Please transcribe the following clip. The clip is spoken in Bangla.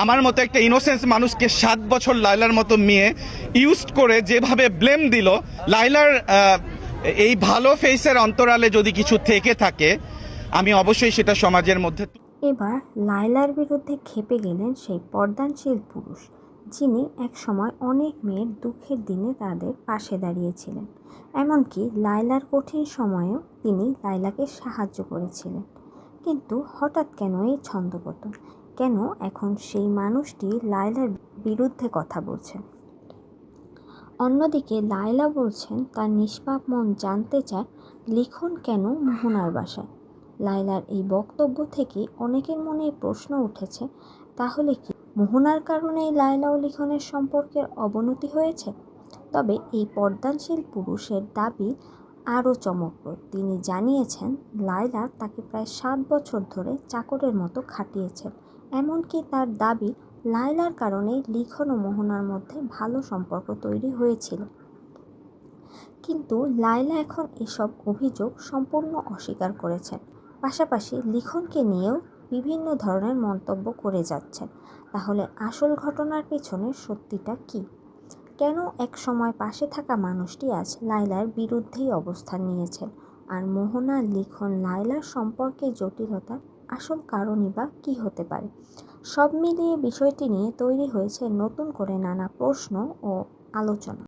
আমার মতো একটা ইনোসেন্স মানুষকে 7 বছর লায়লার মতো মেয়ে ইউজ করে যেভাবে ব্লেম দিল, লায়লার এই ভালো ফেসের অন্তরালে যদি কিছু থেকে থাকে আমি অবশ্যই সেটা সমাজের মধ্যে। এবার লায়লার বিরুদ্ধে ক্ষেপে গেলেন সেই পর্দানশীল পুরুষ, যিনি একসময় অনেক মেয়ের দুঃখের দিনে তাদের পাশে দাঁড়িয়েছিলেন। এমনকি লায়লার কঠিন সময়েও তিনি লায়লাকে সাহায্য করেছিলেন। কিন্তু হঠাৎ কেন এই ছন্দপতন? কেন এখন সেই মানুষটি লায়লার বিরুদ্ধে কথা বলছেন? অন্যদিকে লায়লা বলছেন তার নিষ্পাপ মন জানতে চায় লিখন কেন মোহনার বাসায়। লায়লার এই বক্তব্য থেকে অনেকের মনে প্রশ্ন উঠেছে, তাহলে কি মোহনার কারণেই লায়লা ও লিখনের সম্পর্কের অবনতি হয়েছে? তবে এই পর্দানশীল পুরুষের দাবি আরও চমকপ্রদ। তিনি জানিয়েছেন লায়লা তাকে প্রায় 7 বছর ধরে চাকরের মতো খাটিয়েছেন। এমনকি তার দাবি লায়লার কারণে লিখন ও মোহনার মধ্যে ভালো সম্পর্ক তৈরি হয়েছিল। কিন্তু লায়লা এখন এসব অভিযোগ সম্পূর্ণ অস্বীকার করেছেন। পাশাপাশি লিখনকে নিয়েও বিভিন্ন ধরনের মন্তব্য করে যাচ্ছেন। তাহলে আসল ঘটনার পেছনে সত্যিটা কী? কেন এক সময় পাশে থাকা মানুষটি আজ লায়লার বিরুদ্ধেই অবস্থান নিয়েছেন? আর মোহনা লিখন লায়লার সম্পর্কে জটিলতার আসল কারণই বা কী হতে পারে? সব মিলিয়ে বিষয়টি নিয়ে তৈরি হয়েছে নতুন করে নানা প্রশ্ন ও আলোচনা।